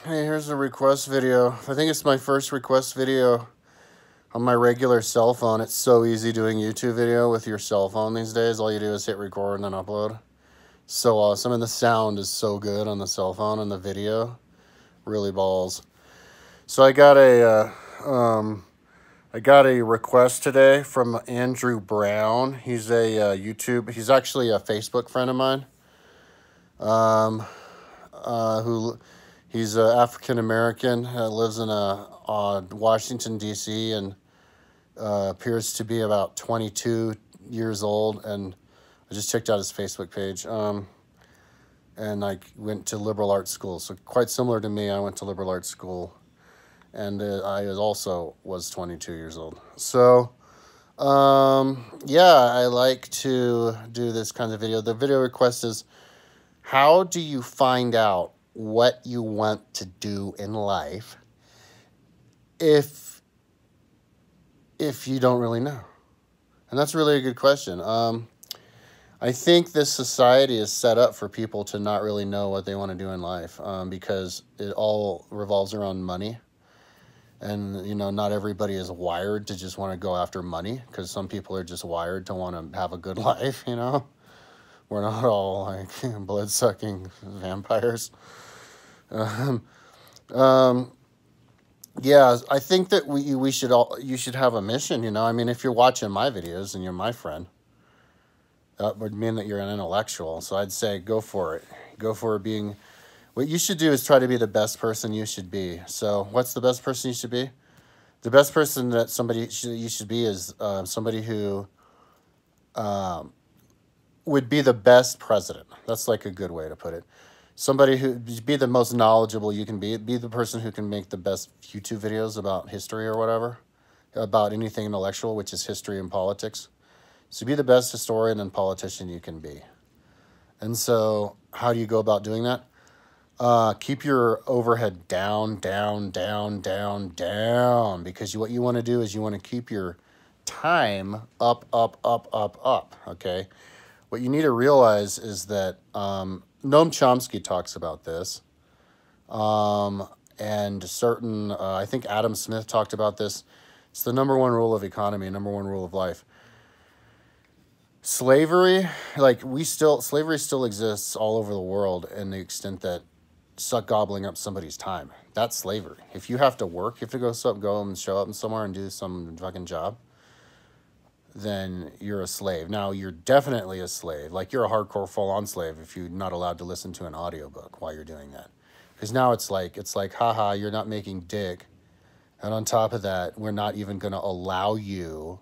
Hey, here's a request video. I think it's my first request video on my regular cell phone. It's so easy doing YouTube video with your cell phone these days. All you do is hit record and then upload. So awesome. And the sound is so good on the cell phone and the video. Really balls. So I got a request today from Andrew Brown. He's he's actually a Facebook friend of mine. He's African American, lives in Washington, D.C., and appears to be about 22 years old. And I just checked out his Facebook page. And I went to liberal arts school. So quite similar to me, I went to liberal arts school. And I also was 22 years old. So, yeah, I like to do this kind of video. The video request is, how do you find out what you want to do in life if you don't really know? And that's really a good question. I think this society is set up for people to not really know what they want to do in life, because it all revolves around money. And, you know, not everybody is wired to just want to go after money, because some people are just wired to want to have a good life, you know? We're not all like blood-sucking vampires. Yeah, I think that you should have a mission, you know? I mean, if you're watching my videos and you're my friend, that would mean that you're an intellectual. So I'd say go for it. Go for being... What you should do is try to be the best person you should be. So what's the best person you should be? The best person that you should be is somebody who would be the best president. That's like a good way to put it. Somebody who be the most knowledgeable you can be. Be the person who can make the best YouTube videos about history or whatever, about anything intellectual, which is history and politics. So be the best historian and politician you can be. And so how do you go about doing that? Keep your overhead down, down, down, down, down. Because what you want to do is you want to keep your time up, up, up, up, up. Okay? What you need to realize is that Noam Chomsky talks about this. And I think Adam Smith talked about this. It's the number one rule of economy, number one rule of life. Slavery, slavery still exists all over the world in the extent that gobbling up somebody's time. That's slavery. If you have to work, you have to go and show up somewhere and do some fucking job, then you're a slave. Now, you're definitely a slave. Like, you're a hardcore full-on slave if you're not allowed to listen to an audiobook while you're doing that. Because now it's like, haha, you're not making dick. And on top of that, we're not even going to allow you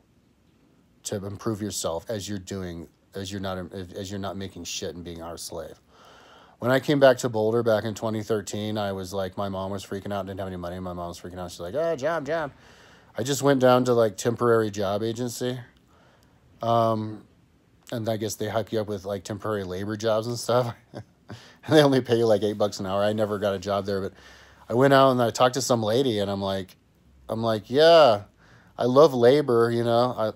to improve yourself as you're not making shit and being our slave. When I came back to Boulder back in 2013, I was like, my mom was freaking out, didn't have any money. My mom was freaking out. She's like, oh, job. I just went down to like temporary job agency. And I guess they hook you up with like temporary labor jobs and stuff. And they only pay you like $8 an hour. I never got a job there, but I went out and I talked to some lady and I'm like, yeah, I love labor, you know.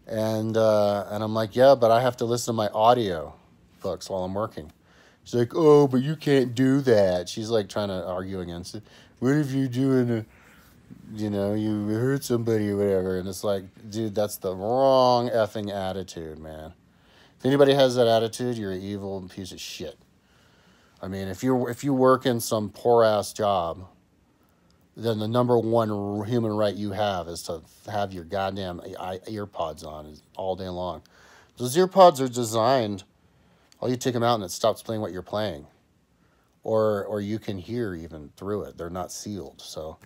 And I'm like, yeah, but I have to listen to my audio books while I'm working. She's like, oh, but you can't do that. She's like trying to argue against it. What if you're doing you hurt somebody or whatever? And it's like, dude, that's the wrong effing attitude, man. If anybody has that attitude, you're an evil piece of shit. I mean, if you work in some poor ass job, then the number one human right you have is to have your goddamn earpods on all day long. Those earpods are designed, all you take them out and it stops playing what you're playing. Or you can hear even through it. They're not sealed. So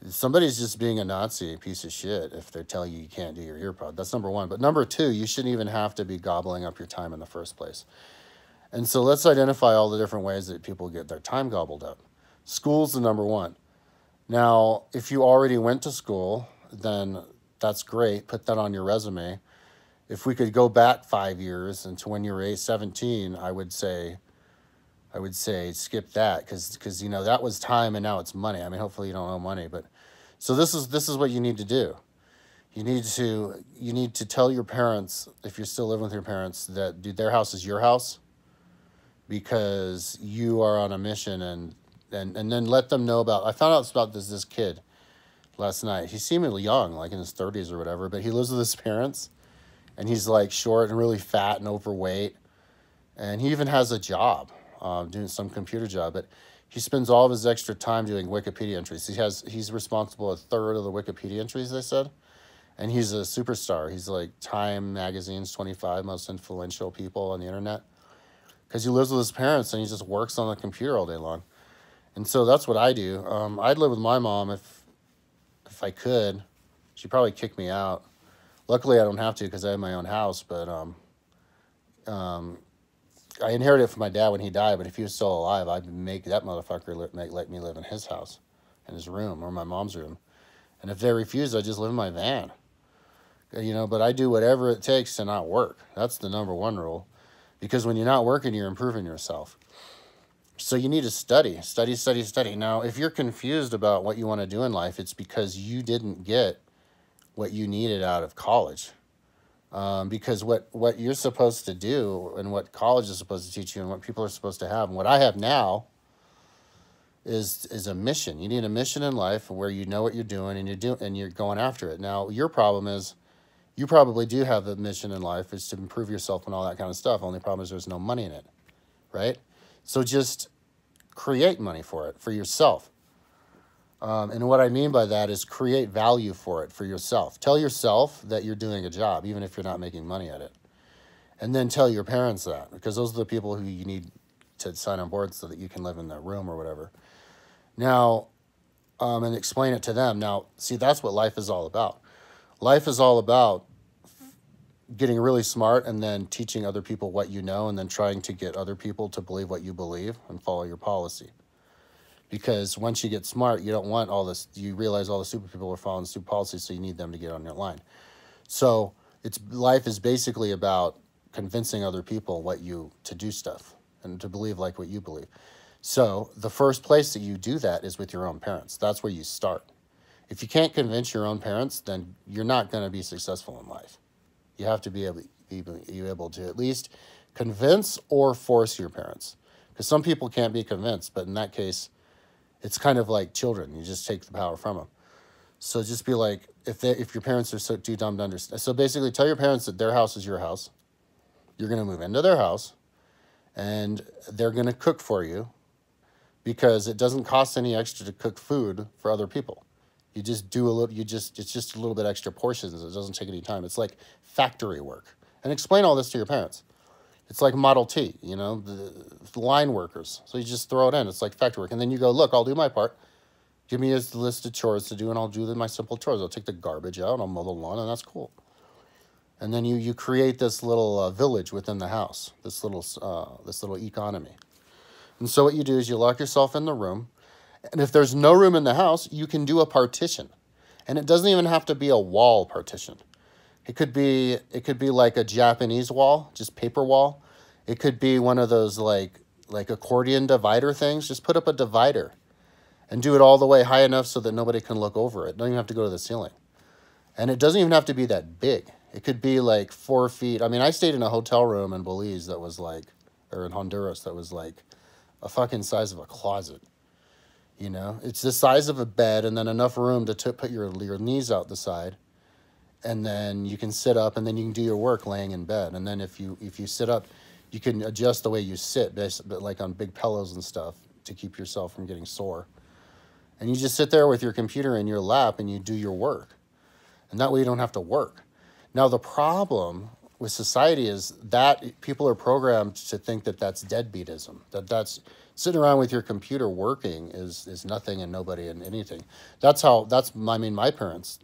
somebody's just being a Nazi piece of shit if they're telling you can't do your earpod. That's number one. But number two, you shouldn't even have to be gobbling up your time in the first place. And so let's identify all the different ways that people get their time gobbled up. School's the number one. Now, if you already went to school, then that's great. Put that on your resume. If we could go back 5 years into when you were 17, I would say skip that because you know that was time and now it's money. I mean, hopefully you don't owe money, but so this is what you need to do. You need to tell your parents, if you're still living with your parents, that dude, their house is your house. because you are on a mission, and then let them know about. I found out about this kid last night. He's seemingly young, like in his 30s or whatever, but he lives with his parents, and he's like short and really fat and overweight, and he even has a job, doing some computer job, but he spends all of his extra time doing Wikipedia entries. He's responsible a third of the Wikipedia entries, they said, and he's a superstar. He's like Time Magazine's 25 most influential people on the internet, because he lives with his parents and he just works on the computer all day long. And so that's what I do. I'd live with my mom if I could. She'd probably kick me out. Luckily, I don't have to because I have my own house. But I inherited it from my dad when he died. But if he was still alive, I'd make that motherfucker let me live in his house, in his room, or my mom's room. And if they refuse, I just live in my van. But I do whatever it takes to not work. That's the number one rule. Because when you're not working, you're improving yourself. So you need to study. Now, if you're confused about what you want to do in life, it's because you didn't get what you needed out of college. Because what you're supposed to do and what college is supposed to teach you and what people are supposed to have and what I have now is a mission. You need a mission in life where you know what you're doing and you're going after it. Now, your problem is you probably do have a mission in life is to improve yourself and all that kind of stuff. Only problem is there's no money in it, right? So just create money for it, for yourself. And what I mean by that is create value for it, for yourself. Tell yourself that you're doing a job, even if you're not making money at it. And then tell your parents that, because those are the people who you need to sign on board so that you can live in their room or whatever. Now, and explain it to them. Now, see, that's what life is all about. Life is all about getting really smart and then teaching other people what you know and then trying to get other people to believe what you believe and follow your policy. Because once you get smart, you don't want all this, you realize all the stupid people are following stupid policies, so you need them to get on your line. So life is basically about convincing other people to do stuff and to believe like what you believe. So the first place that you do that is with your own parents. That's where you start. If you can't convince your own parents, then you're not going to be successful in life. You have to be able to at least convince or force your parents. Because some people can't be convinced, but in that case, it's kind of like children. You just take the power from them. So just be like, if your parents are so too dumb to understand. So basically tell your parents that their house is your house. You're going to move into their house, and they're going to cook for you because it doesn't cost any extra to cook food for other people. You just do a little, it's just a little bit extra portions. It doesn't take any time. It's like factory work. And explain all this to your parents. It's like Model T, the line workers. So you just throw it in. It's like factory work. And then you go, look, I'll do my part. Give me a list of chores to do, and I'll do my simple chores. I'll take the garbage out, I'll mow the lawn, and that's cool. And then you create this little village within the house, this little economy. And so what you do is you lock yourself in the room. And if there's no room in the house, you can do a partition. And it doesn't even have to be a wall partition. It could be like a Japanese wall, just paper wall. It could be one of those like accordion divider things. Just put up a divider and do it all the way high enough so that nobody can look over it. Don't even have to go to the ceiling. And it doesn't even have to be that big. It could be like 4 feet. I mean, I stayed in a hotel room in Belize that was like, or in Honduras that was like a fucking size of a closet. It's the size of a bed and then enough room to put your knees out the side. And then you can sit up and then you can do your work laying in bed. And then if you sit up, you can adjust the way you sit, like on big pillows and stuff to keep yourself from getting sore. And you just sit there with your computer in your lap and you do your work. And that way you don't have to work. Now, the problem with society is that people are programmed to think that that's deadbeatism, that's sitting around with your computer working is nothing and nobody and anything. My parents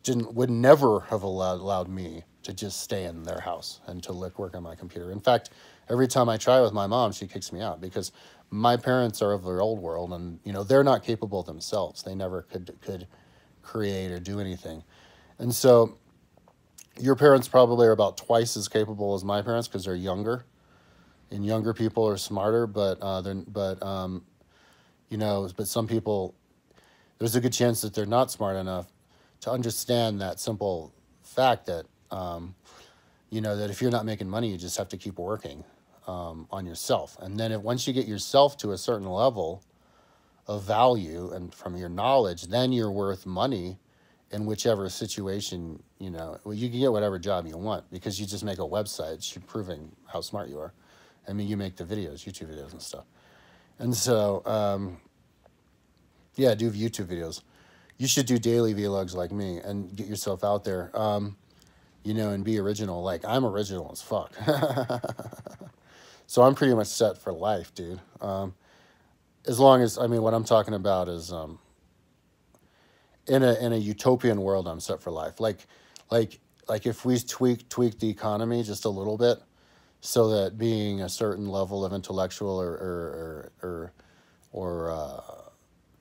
would never have allowed me to just stay in their house and to work on my computer. In fact, every time I try with my mom, she kicks me out because my parents are of their old world and, they're not capable themselves. They never could create or do anything. And so your parents probably are about twice as capable as my parents because they're younger. And younger people are smarter, but some people, there's a good chance that they're not smart enough to understand that simple fact that, that if you're not making money, you just have to keep working. on yourself. And then once you get yourself to a certain level of value and from your knowledge, then you're worth money in whichever situation, well, you can get whatever job you want because you just make a website proving how smart you are. I mean, you make the videos, YouTube videos and stuff. And so, yeah, do YouTube videos. You should do daily vlogs like me and get yourself out there, and be original. Like, I'm original as fuck. So I'm pretty much set for life, dude. As long as, what I'm talking about is in a utopian world, I'm set for life. Like if we tweak the economy just a little bit, so that being a certain level of intellectual or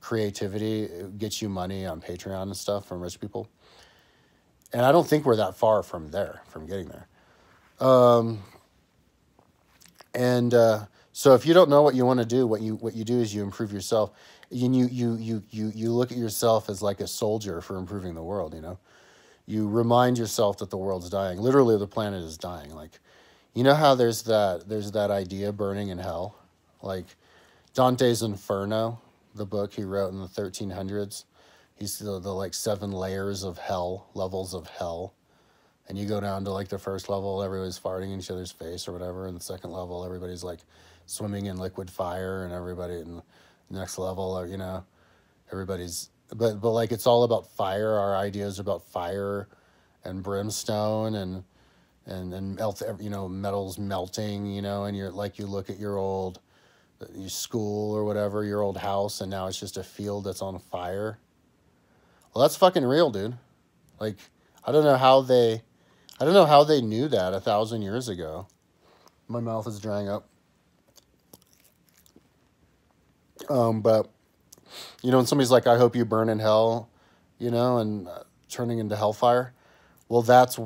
creativity gets you money on Patreon and stuff from rich people. And I don't think we're that far from getting there. So if you don't know what you want to do, what you do is you improve yourself. You look at yourself as like a soldier for improving the world, You remind yourself that the world's dying. Literally, the planet is dying. Like, how there's that idea burning in hell? Like Dante's Inferno, the book he wrote in the 1300s. He's the like 7 layers of hell, levels of hell. And you go down to like the first level, everybody's farting in each other's face or whatever. And the second level, everybody's like swimming in liquid fire. And everybody in the next level, everybody's, but like it's all about fire. Our ideas about fire and brimstone and melt, metals melting, and you're like, you look at your old your school or whatever, your old house, and now it's just a field that's on fire. Well, that's fucking real, dude. Like, I don't know how they knew that 1,000 years ago. My mouth is drying up. But, when somebody's like, I hope you burn in hell, and turning into hellfire. Well, that's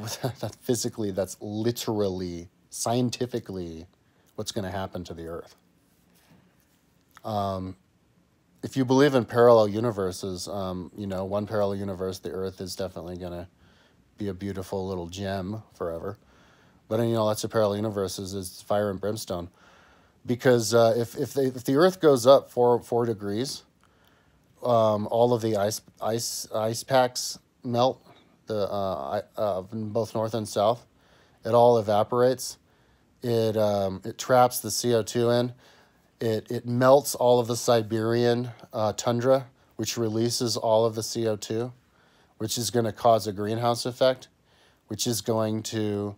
physically, that's literally, scientifically what's going to happen to the earth. If you believe in parallel universes, one parallel universe, the earth is definitely going to be a beautiful little gem forever. But, lots of parallel universes is fire and brimstone. Because if the earth goes up 4 degrees, all of the ice packs melt, in both north and south. It all evaporates. It traps the CO2 in. It melts all of the Siberian tundra, which releases all of the CO2, which is going to cause a greenhouse effect, which is going to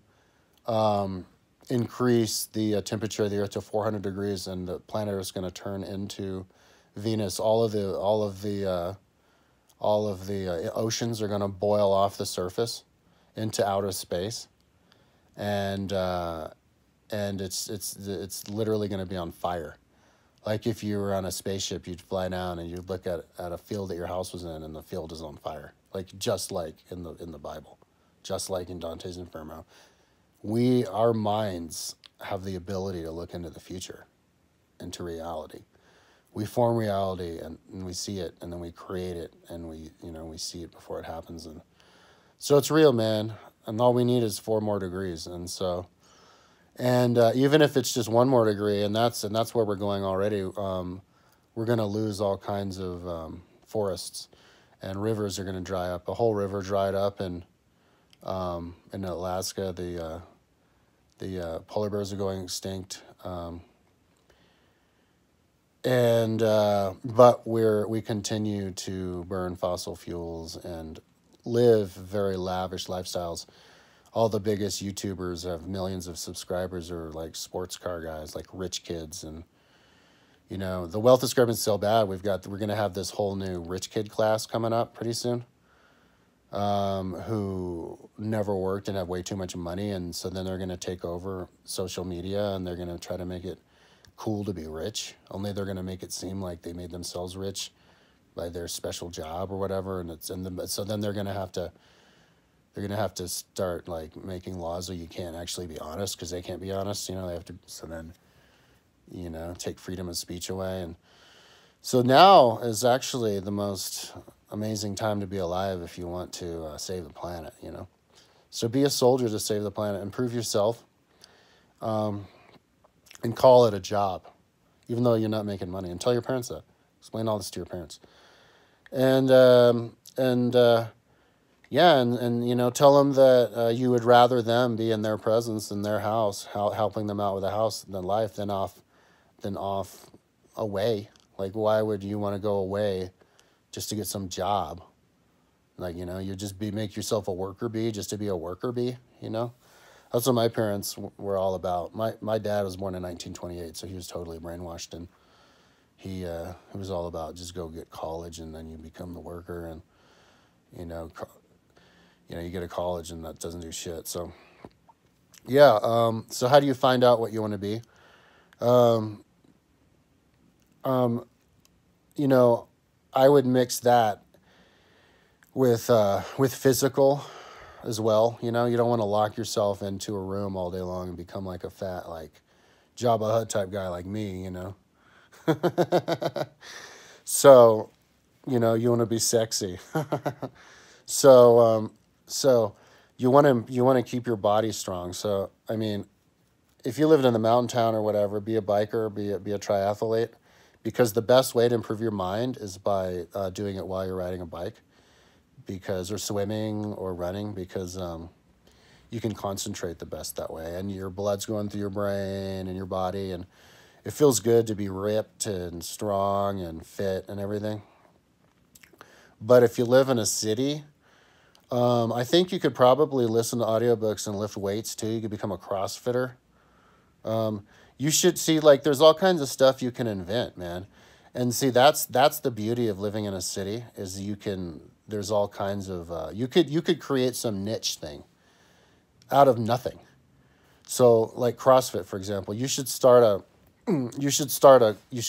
increase the temperature of the Earth to 400 degrees, and the planet is going to turn into Venus. All of the oceans are going to boil off the surface into outer space, and it's literally going to be on fire. Like if you were on a spaceship, you'd fly down and you'd look at a field that your house was in, and the field is on fire. Like just like in the Bible, just like in Dante's Inferno. Our minds have the ability to look into the future, into reality. We form reality and we see it, and then we create it, and we see it before it happens. And so it's real, man. And all we need is 4 more degrees. And so, even if it's just 1 more degree, and that's where we're going already, we're going to lose all kinds of forests, and rivers are going to dry up. A whole river dried up in Alaska. The polar bears are going extinct. But we continue to burn fossil fuels and live very lavish lifestyles. All the biggest YouTubers have millions of subscribers or like sports car guys, like rich kids. And, the wealth discrimination is so bad. We're going to have this whole new rich kid class coming up pretty soon, who never worked and have way too much money. And so then they're going to take over social media, and they're going to try to make it cool to be rich. Only they're going to make it seem like they made themselves rich by their special job or whatever. And so then they're going to have to start like making laws where you can't actually be honest, because they can't be honest. They have to. So then, take freedom of speech away. And so now is actually the most amazing time to be alive if you want to save the planet. So be a soldier to save the planet. Improve yourself. and call it a job, even though you're not making money. And tell your parents that. Explain all this to your parents. And yeah, and you know, tell them that you would rather them be in their presence in their house, helping them out with a house than life, than off away. Like, why would you want to go away just to get some job? Like, you know, you just make yourself a worker bee just to be a worker bee, you know? That's what my parents were all about. My dad was born in 1928, so he was totally brainwashed, and he was all about just go get college and then you become the worker, and you know, you get a college and that doesn't do shit. So yeah, so how do you find out what you want to be? Um, you know, I would mix that with physical as well. You know, you don't want to lock yourself into a room all day long and become like a fat, like Jabba Hutt type guy like me, you know. So, you know, you want to be sexy. So, so you want to keep your body strong. So, I mean, if you lived in the mountain town or whatever, be a biker, be a triathlete, because the best way to improve your mind is by doing it while you're riding a bike, or swimming or running, because you can concentrate the best that way, and your blood's going through your brain and your body, and it feels good to be ripped and strong and fit and everything. But if you live in a city, I think you could probably listen to audiobooks and lift weights too. You could become a CrossFitter. You should see, like, there's all kinds of stuff you can invent, man. And see, that's the beauty of living in a city, is there's all kinds of, you could create some niche thing out of nothing. So like CrossFit, for example, you should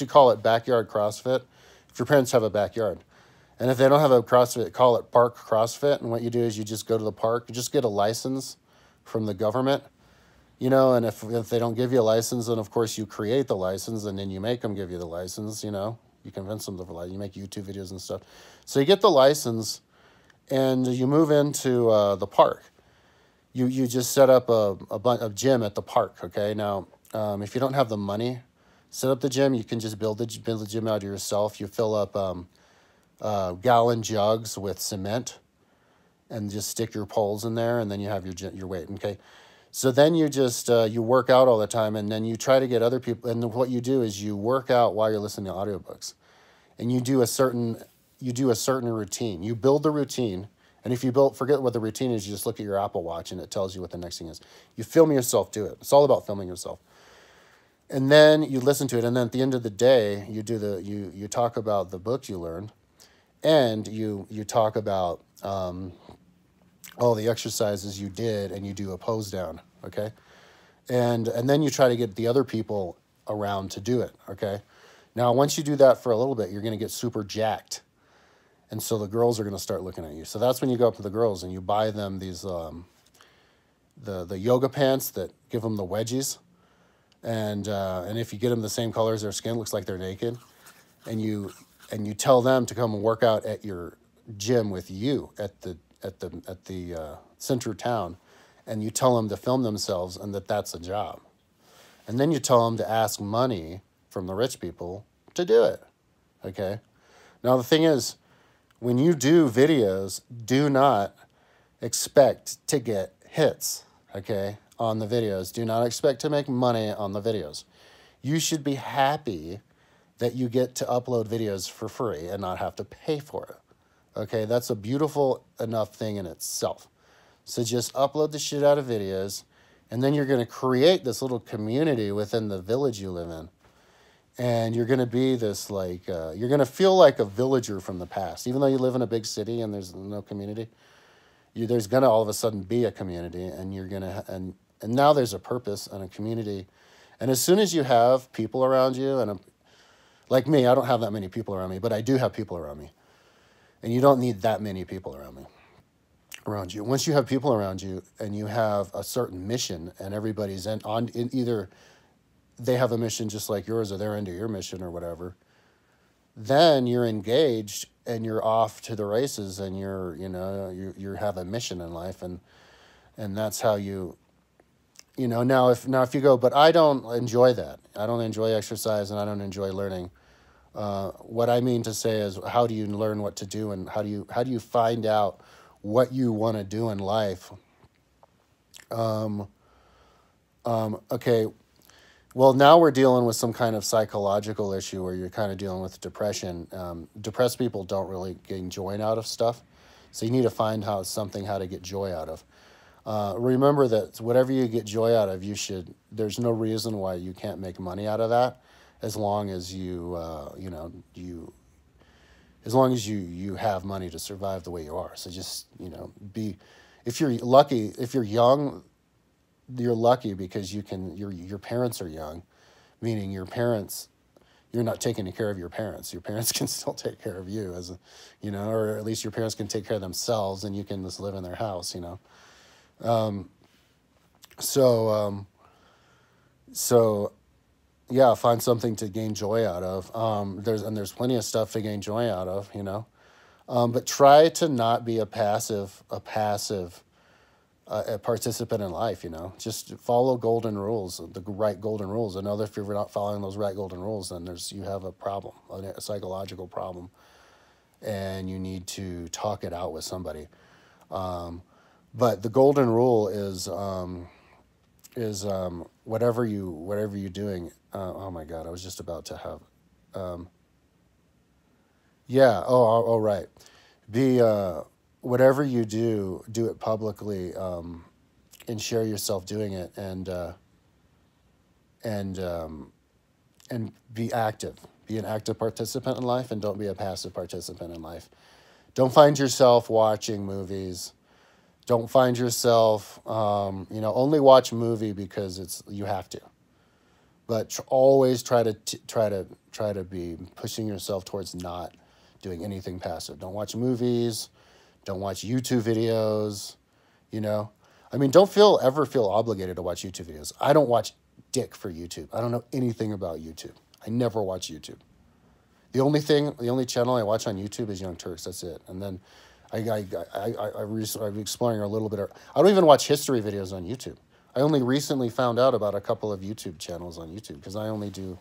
call it backyard CrossFit if your parents have a backyard. And if they don't have a CrossFit, call it park CrossFit. And what you do is you just go to the park, you just get a license from the government, you know, and if they don't give you a license, then of course you create the license, and then you make them give you the license, you know. You convince them to, you make YouTube videos and stuff. So you get the license, and you move into the park. You just set up a gym at the park, okay? Now, if you don't have the money, set up the gym. You can just build the gym out yourself. You fill up gallon jugs with cement and just stick your poles in there, and then you have your weight, okay? So then you just, you work out all the time, and then you try to get other people, and what you do is you work out while you're listening to audiobooks. And you do a certain routine. You build the routine, and if you forget what the routine is, you just look at your Apple Watch, and it tells you what the next thing is. You film yourself do it. It's all about filming yourself. And then you listen to it, and then at the end of the day, you talk about the book you learned, and you talk about all the exercises you did, and you do a pose down, okay? And then you try to get the other people around to do it, okay? Now, once you do that for a little bit, you're going to get super jacked. And so the girls are going to start looking at you. So that's when you go up to the girls and you buy them these, the yoga pants that give them the wedgies. And if you get them the same color as their skin, looks like they're naked. And you tell them to come and work out at your gym with you at the center of town. And you tell them to film themselves, and that's a job. And then you tell them to ask money from the rich people to do it, okay? Now, the thing is, when you do videos, do not expect to get hits, okay, on the videos. Do not expect to make money on the videos. You should be happy that you get to upload videos for free and not have to pay for it, okay? That's a beautiful enough thing in itself. So just upload the shit out of videos, and then you're going to create this little community within the village you live in. And you're going to be this, like, you're going to feel like a villager from the past. Even though you live in a big city and there's no community, there's going to all of a sudden be a community, and you're going to, and now there's a purpose and a community. And as soon as you have people around you, like me, I don't have that many people around me, but I do have people around me. And you don't need that many people around you. Once you have people around you and you have a certain mission, and everybody's in either they have a mission just like yours, or they're into your mission or whatever, then you're engaged and you're off to the races, and you have a mission in life, and that's how now if you go, but I don't enjoy that. I don't enjoy exercise, and I don't enjoy learning. What I mean to say is, how do you learn what to do, and how do you find out what you want to do in life? Okay, well, now we're dealing with some kind of psychological issue where you're kind of dealing with depression. Depressed people don't really gain joy out of stuff, so you need to find how to get joy out of. Remember that whatever you get joy out of, there's no reason why you can't make money out of that, as long as as long as you have money to survive the way you are. So just, if you're lucky, if you're young, you're lucky because your parents are young, meaning you're not taking care of your parents. Your parents can still take care of you or at least your parents can take care of themselves, and you can just live in their house, So yeah, find something to gain joy out of. There's plenty of stuff to gain joy out of, but try to not be a passive a participant in life. Just follow golden rules, the right golden rules. I know that if you're not following those right golden rules, then you have a problem, a psychological problem, and you need to talk it out with somebody. But the golden rule is whatever you're doing. Oh my God, I was just about to have. Yeah. Oh, right. Whatever you do it publicly, and share yourself doing it, and be active. Be an active participant in life, and don't be a passive participant in life. Don't find yourself watching movies. Don't find yourself, only watch a movie because you have to. But always try to be pushing yourself towards not doing anything passive. Don't watch movies. Don't watch YouTube videos. Don't ever feel obligated to watch YouTube videos. I don't watch dick for YouTube. I don't know anything about YouTube. I never watch YouTube. The only channel I watch on YouTube is Young Turks. That's it. And then I'm exploring a little bit. I don't even watch history videos on YouTube. I only recently found out about a couple of YouTube channels on YouTube because I only do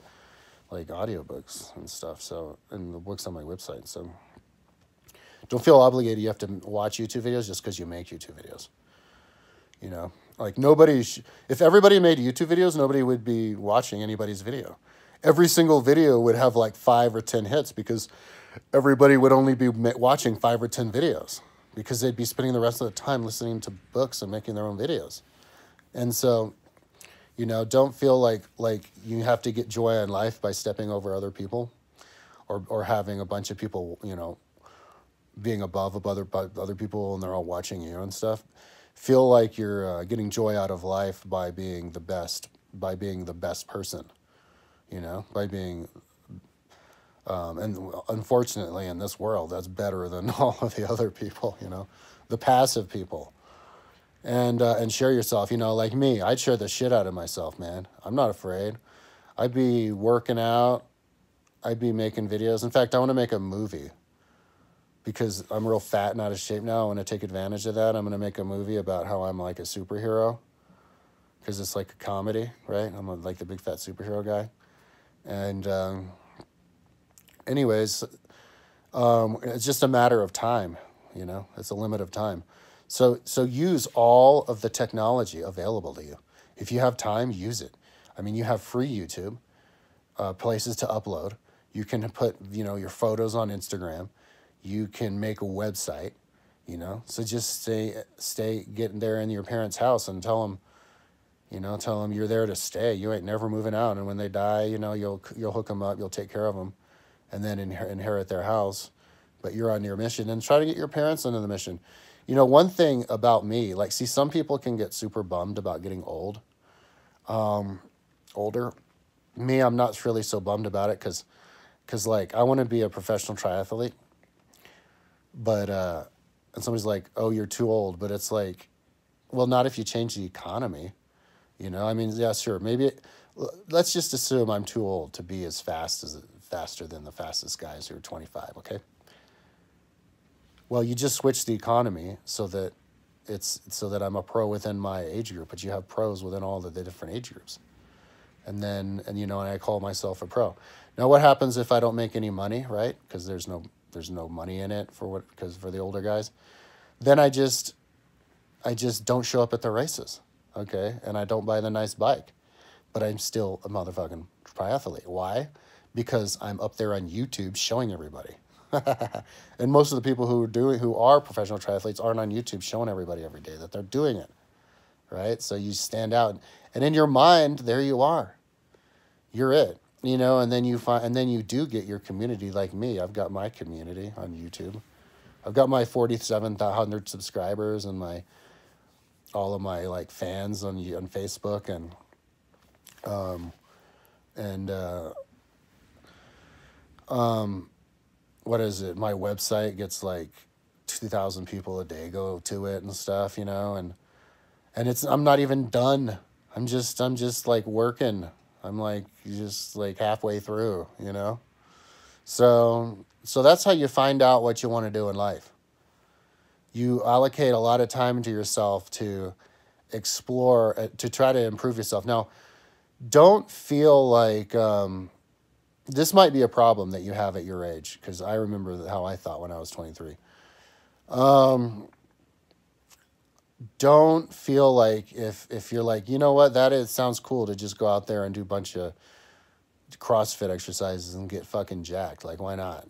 like audiobooks and stuff. So, and the books on my website. So don't feel obligated. You have to watch YouTube videos just because you make YouTube videos. Like if everybody made YouTube videos, nobody would be watching anybody's video. Every single video would have like 5 or 10 hits because everybody would only be watching 5 or 10 videos because they'd be spending the rest of the time listening to books and making their own videos. And so, don't feel like you have to get joy in life by stepping over other people or having a bunch of people, being above other people and they're all watching you and stuff. Feel like you're getting joy out of life by being the best person, by being, and unfortunately in this world, that's better than all of the other people, the passive people. And share yourself, like me, I'd share the shit out of myself, man. I'm not afraid. I'd be working out. I'd be making videos. In fact, I want to make a movie because I'm real fat and out of shape now. I want to take advantage of that. I'm going to make a movie about how I'm like a superhero because it's like a comedy, right? I'm like the big fat superhero guy. And anyways, it's just a matter of time, it's a limit of time. So use all of the technology available to you. If you have time, use it. You have free YouTube, places to upload. You can put, your photos on Instagram. You can make a website, So just get there in your parents' house and tell them you're there to stay. You ain't never moving out. And when they die, you'll hook them up. You'll take care of them, and then inherit their house. But you're on your mission, and try to get your parents into the mission. One thing about me, some people can get super bummed about getting older. Me, I'm not really so bummed about it because I want to be a professional triathlete. But, and somebody's like, oh, you're too old. But it's like, well, not if you change the economy. Yeah, sure. Maybe, let's just assume I'm too old to be faster than the fastest guys who are 25, okay? Well, you just switch the economy so that I'm a pro within my age group, but you have pros within all the different age groups. And then, and I call myself a pro. Now, what happens if I don't make any money, right? Because there's no money in it because for the older guys. Then I just don't show up at the races, okay? And I don't buy the nice bike, but I'm still a motherfucking triathlete. Why? Because I'm up there on YouTube showing everybody. And most of the people who are professional triathletes aren't on YouTube showing everybody every day that they're doing it, right? So you stand out, and in your mind, there you are. You're it, and then you do get your community like me. I've got my community on YouTube. I've got my 4,700 subscribers and all of my like fans on Facebook and what is it? My website gets like 2,000 people a day go to it and stuff, and I'm not even done. I'm just like working. I'm like just like halfway through, So that's how you find out what you want to do in life. You allocate a lot of time to yourself to explore, to try to improve yourself. Now, don't feel like this might be a problem that you have at your age, because I remember how I thought when I was 23. Don't feel like if you're like, what, sounds cool to just go out there and do a bunch of CrossFit exercises and get fucking jacked. Like, why not,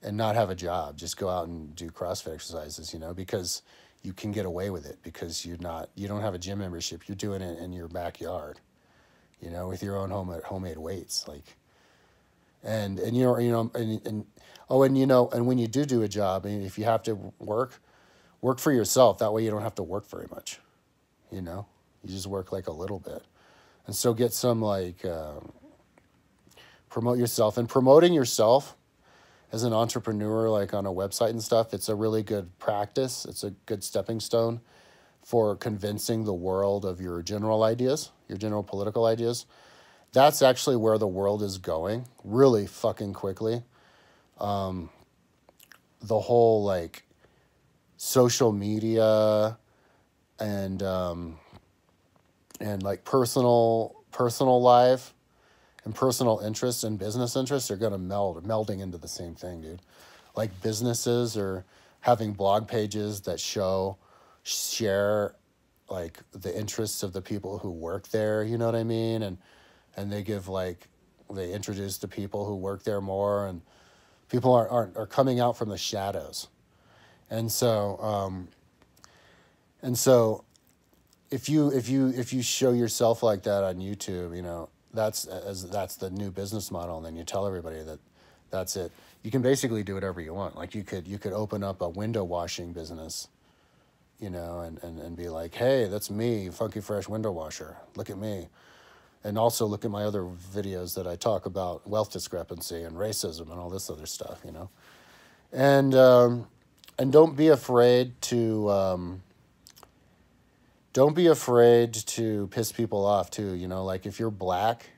and not have a job, just go out and do CrossFit exercises, because you can get away with it because you don't have a gym membership. You're doing it in your backyard, with your own homemade weights, like, and when you do a job, and if you have to work for yourself. That way you don't have to work very much, you just work like a little bit. And so get some like, promote yourself, and promoting yourself as an entrepreneur, like on a website and stuff, it's a really good practice. It's a good stepping stone for convincing the world of your general ideas, your general political ideas. That's actually where the world is going really fucking quickly. The whole like social media and like personal life and personal interests and business interests are going to melding into the same thing, dude. Like businesses are having blog pages that share like the interests of the people who work there, you know what I mean? And they give they introduce the people who work there more, and people are coming out from the shadows. And so if you show yourself like that on YouTube, that's the new business model, and then you tell everybody that's it. You can basically do whatever you want. Like you could open up a window washing business, and be like, hey, that's me, Funky Fresh Window Washer. Look at me. And also look at my other videos that I talk about wealth discrepancy and racism and all this other stuff, And don't be afraid to piss people off too. Like if you're Black,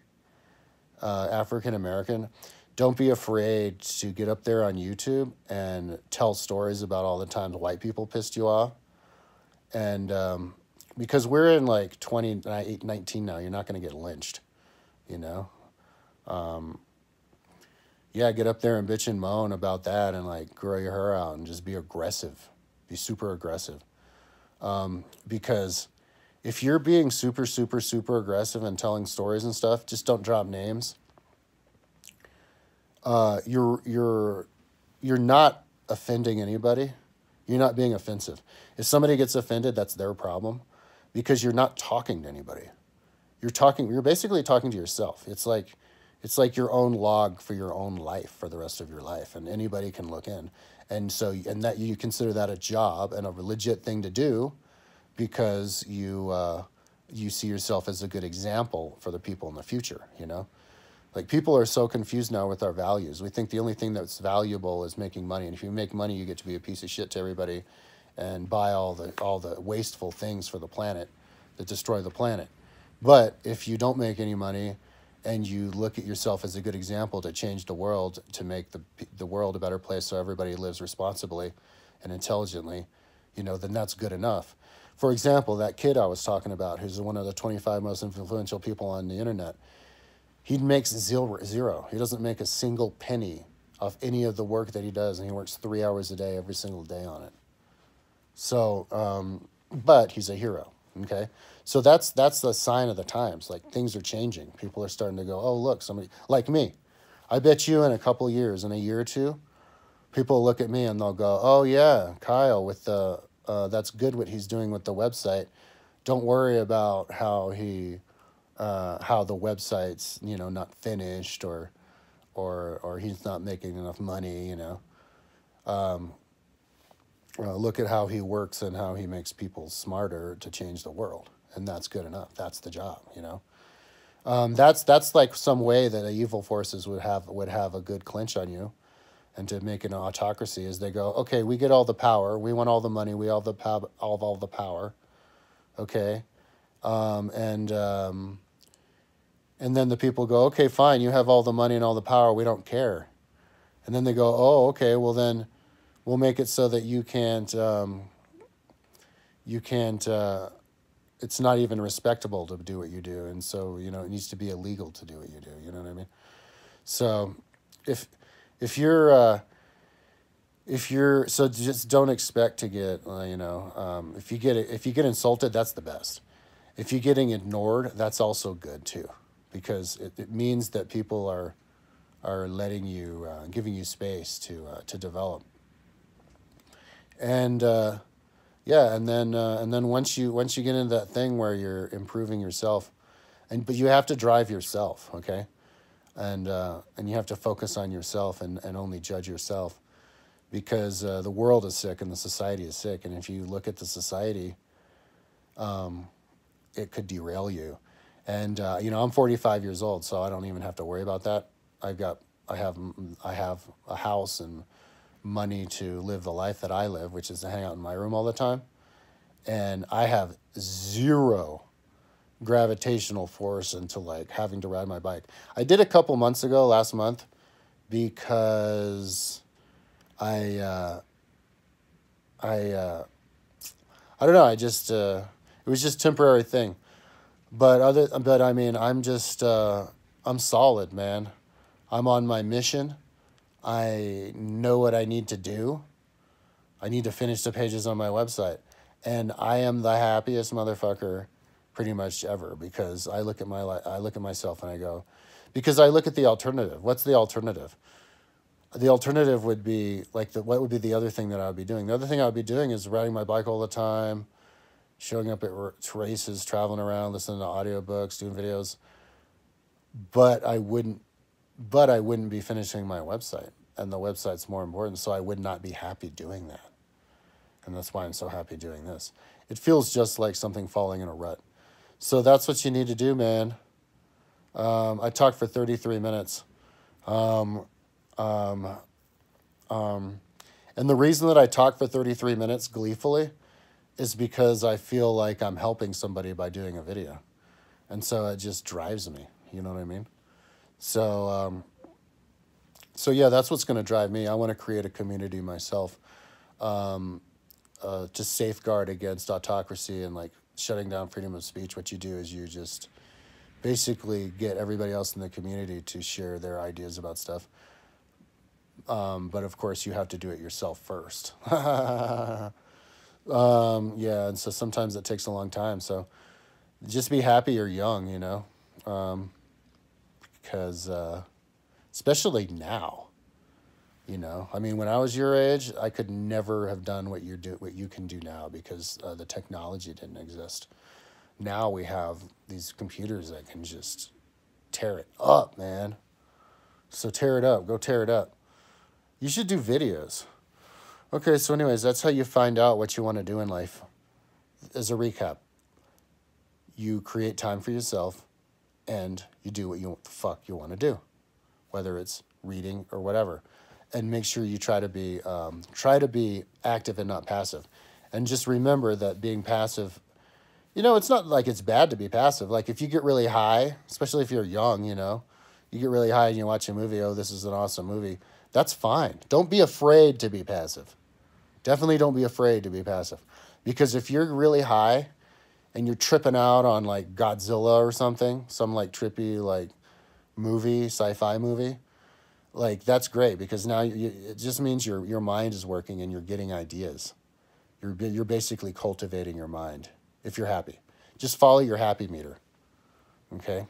African American, don't be afraid to get up there on YouTube and tell stories about all the times white people pissed you off. And because we're in like 2019 now, you're not going to get lynched, Yeah, get up there and bitch and moan about that and like grow your hair out and just be aggressive. Be super aggressive. Because if you're being super, super, super aggressive and telling stories and stuff, just don't drop names. You're not offending anybody. You're not being offensive. If somebody gets offended, that's their problem, because you're not talking to anybody. You're basically talking to yourself. It's like your own log for your own life for the rest of your life, and anybody can look in. And that you consider that a job and a legit thing to do, because you see yourself as a good example for the people in the future, Like people are so confused now with our values. We think the only thing that's valuable is making money. And if you make money, you get to be a piece of shit to everybody and buy all the wasteful things for the planet that destroy the planet. But if you don't make any money and you look at yourself as a good example to change the world, to make the world a better place so everybody lives responsibly and intelligently, then that's good enough. For example, that kid I was talking about, who's one of the 25 most influential people on the internet, he makes zero. He doesn't make a single penny off any of the work that he does, and he works 3 hours a day every single day on it. So, but he's a hero. Okay, so that's the sign of the times. Like, things are changing. People are starting to go, oh, look, somebody like me. I bet you in a couple years, in a year or two, people look at me and they'll go, oh yeah, Kyle with the that's good what he's doing with the website. Don't worry about how the website's not finished, or he's not making enough money. Look at how he works and how he makes people smarter to change the world, and that's good enough. That's the job. That's like some way that the evil forces would have a good clinch on you, and to make an autocracy is they go, okay, we get all the power, we want all the money, we all the all the power, okay, and then the people go, okay, fine, you have all the money and all the power, we don't care, and then they go, oh, okay, well then, we'll make it so that you can't. It's not even respectable to do what you do, and so it needs to be illegal to do what you do. You know what I mean? So, if you're so just don't expect to get if you get insulted, that's the best. If you're getting ignored, that's also good too, because it means that people are letting you giving you space to develop. And yeah, and then once you get into that thing where you're improving yourself, but you have to drive yourself, okay, and you have to focus on yourself and only judge yourself, because the world is sick and the society is sick, and if you look at the society, it could derail you. And I'm 45 years old, so I don't even have to worry about that. I have a house and money to live the life that I live, which is to hang out in my room all the time. And I have zero gravitational force into like having to ride my bike. I did a couple months ago, last month, because I don't know, I just it was just a temporary thing. But I mean, I'm just I'm solid, man. I'm on my mission. I know what I need to do. I need to finish the pages on my website. And I am the happiest motherfucker pretty much ever, because I look at myself and I go, because I look at the alternative. What's the alternative? The alternative would be like what would be the other thing that I would be doing? The other thing I would be doing is riding my bike all the time, showing up at races, traveling around, listening to audiobooks, doing videos. But I wouldn't be finishing my website, and the website's more important, so I would not be happy doing that. And that's why I'm so happy doing this. It feels just like something falling in a rut. So that's what you need to do, man. I talked for 33 minutes. And the reason that I talk for 33 minutes gleefully is because I feel like I'm helping somebody by doing a video. And so it just drives me. You know what I mean? So yeah, that's what's going to drive me. I want to create a community myself, to safeguard against autocracy and like shutting down freedom of speech. What you do is you just basically get everybody else in the community to share their ideas about stuff. But of course you have to do it yourself first. Yeah, and so sometimes it takes a long time. So just be happy you're young, because especially now, I mean, when I was your age, I could never have done what you can do now, because the technology didn't exist. Now we have these computers that can just tear it up, man. So tear it up. Go tear it up. You should do videos. Okay, so anyways, that's how you find out what you want to do in life. As a recap, you create time for yourself, and you do what the fuck you want to do, whether it's reading or whatever. And make sure you try to be active and not passive. And just remember that being passive, it's not like it's bad to be passive. Like if you get really high, especially if you're young, you get really high and you watch a movie, oh, this is an awesome movie. That's fine. Don't be afraid to be passive. Definitely don't be afraid to be passive, Because if you're really high and you're tripping out on like Godzilla or something, some like trippy like movie, sci-fi movie, like that's great because now it just means your mind is working and you're getting ideas. You're basically cultivating your mind if you're happy. Just follow your happy meter, okay?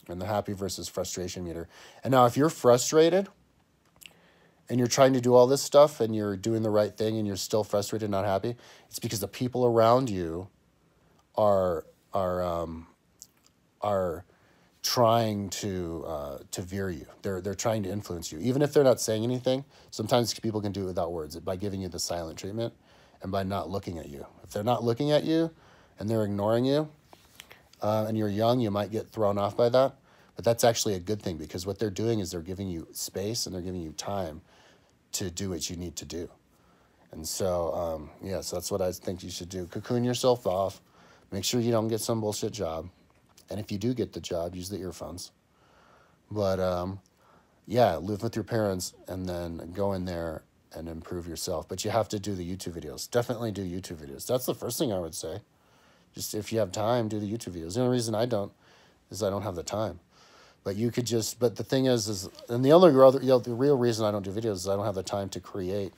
And the happy versus frustration meter. And now if you're frustrated and you're trying to do all this stuff and you're doing the right thing and you're still frustrated and not happy, it's because the people around you are trying to veer you. They're trying to influence you, even if they're not saying anything. Sometimes people can do it without words, by giving you the silent treatment and by not looking at you. If they're not looking at you and they're ignoring you, and you're young, you might get thrown off by that. But that's actually a good thing because what they're doing is they're giving you space and they're giving you time to do what you need to do. And so, so that's what I think you should do. Cocoon yourself off. Make sure you don't get some bullshit job. And if you do get the job, use the earphones. But, live with your parents and then go in there and improve yourself. But you have to do the YouTube videos. Definitely do YouTube videos. That's the first thing I would say. Just if you have time, do the YouTube videos. The only reason I don't is I don't have the time. But you could just, but the thing is, and the real reason I don't do videos is I don't have the time to create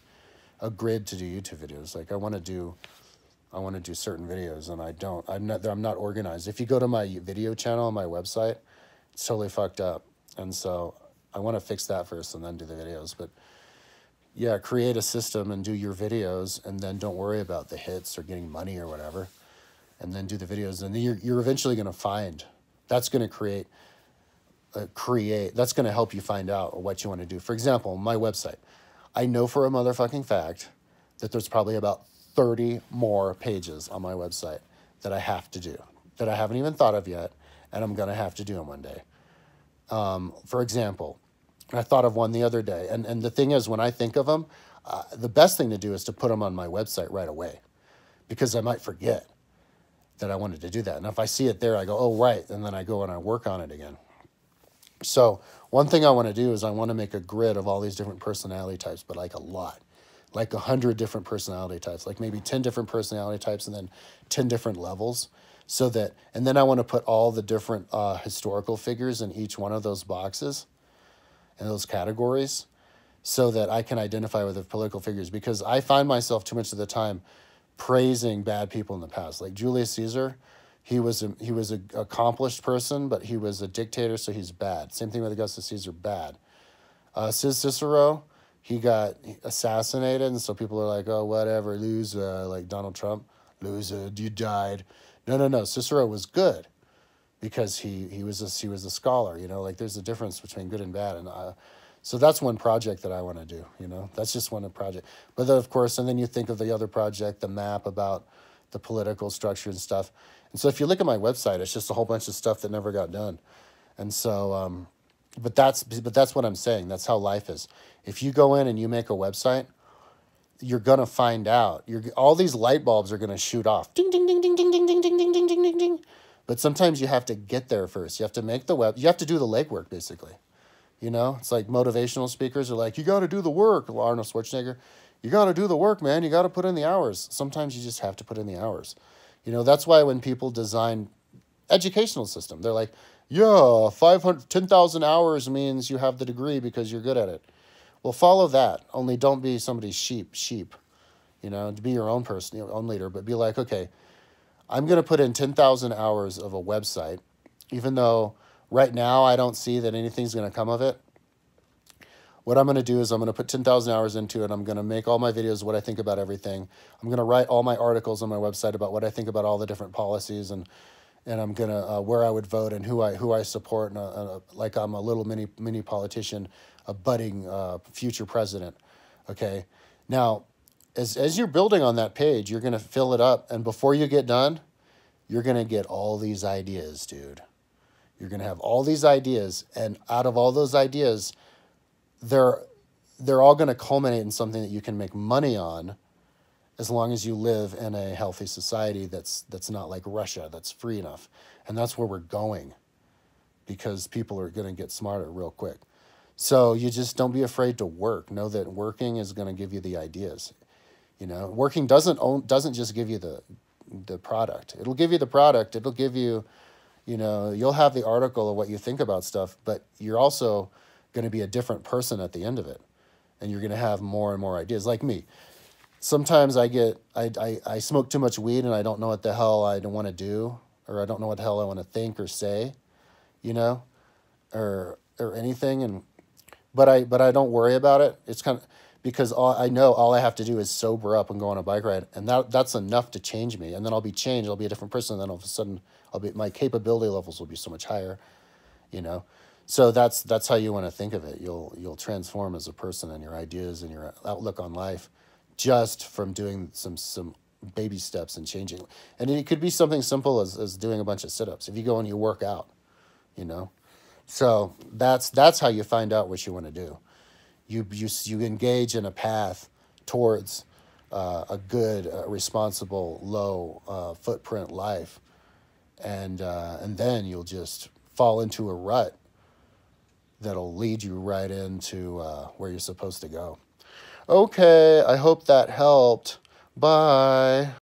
a grid to do YouTube videos. Like I want to do certain videos and I'm not organized. If you go to my video channel on my website, it's totally fucked up. And so I want to fix that first and then do the videos. But yeah, create a system and do your videos and then don't worry about the hits or getting money or whatever. And then do the videos, and then you're eventually going to find that's going to that's going to help you find out what you want to do. For example, my website, I know for a motherfucking fact that there's probably about 30 more pages on my website that I have to do that I haven't even thought of yet, and I'm going to have to do them one day. For example, I thought of one the other day, and the thing is, when I think of them, the best thing to do is to put them on my website right away because I might forget that I wanted to do that. And if I see it there, I go, oh, right. And then I go and I work on it again. So one thing I want to do is I want to make a grid of all these different personality types, but like a lot, like 100 different personality types, like maybe 10 different personality types and then 10 different levels. So that, and then I want to put all the different historical figures in each one of those boxes and those categories so that I can identify with the political figures, because I find myself too much of the time praising bad people in the past. Like Julius Caesar, he was an accomplished person, but he was a dictator, so he's bad. Same thing with Augustus Caesar, bad. Cicero, he got assassinated, and so people are like, oh, whatever, loser, like Donald Trump, loser, you died. No, Cicero was good because he was a scholar, like there's a difference between good and bad, and so that's one project that I want to do, That's just one project. But then, of course, and then you think of the other project, the map about the political structure and stuff. And so if you look at my website, it's just a whole bunch of stuff that never got done. And so, but that's what I'm saying. That's how life is. If you go in and you make a website, you're going to find out. All these light bulbs are going to shoot off. Ding, ding, ding, ding, ding, ding, ding, ding, ding, ding, ding, ding, ding. But sometimes you have to get there first. You have to make the you have to do the legwork, basically. It's like motivational speakers are like, you got to do the work, Arnold Schwarzenegger. You got to do the work, man. You got to put in the hours. Sometimes you just have to put in the hours. That's why when people design educational system, they're like, yeah, 10,000 hours means you have the degree because you're good at it. Well, follow that. Only don't be somebody's sheep. To be your own person, your own leader. But be like, okay, I'm going to put in 10,000 hours of a website, even though right now I don't see that anything's going to come of it. What I'm going to do is I'm going to put 10,000 hours into it. I'm going to make all my videos what I think about everything. I'm going to write all my articles on my website about what I think about all the different policies, and I'm going to where I would vote and who I support, and like I'm a little mini politician, a budding future president. Okay, now as you're building on that page, you're going to fill it up, and before you get done, you're going to get all these ideas, dude. You're going to have all these ideas, and out of all those ideas, they're all going to culminate in something that you can make money on, as long as you live in a healthy society that's not like Russia, that's free enough. And that's where we're going, because people are going to get smarter real quick. So you just don't be afraid to work. Know that working is going to give you the ideas. You know, working doesn't just give you the product. It'll give you the product. It'll give you, you know, you'll have the article of what you think about stuff, but you're also going to be a different person at the end of it, and you're going to have more and more ideas. Like me, sometimes I smoke too much weed and I don't know what the hell I don't want to do, or I don't know what the hell I want to think or say, you know, or anything. And but I don't worry about it. It's kind of because I know all I have to do is sober up and go on a bike ride, and that's enough to change me. And then I'll be changed. I'll be a different person. And then all of a sudden, my capability levels will be so much higher, you know. So that's how you want to think of it. You'll transform as a person, and your ideas and your outlook on life, just from doing some baby steps and changing. And it could be something simple as doing a bunch of sit-ups. If you go and you work out, you know. So that's how you find out what you want to do. You engage in a path towards a good, responsible, low footprint life, and then you'll just fall into a rut that'll lead you right into where you're supposed to go. Okay, I hope that helped. Bye.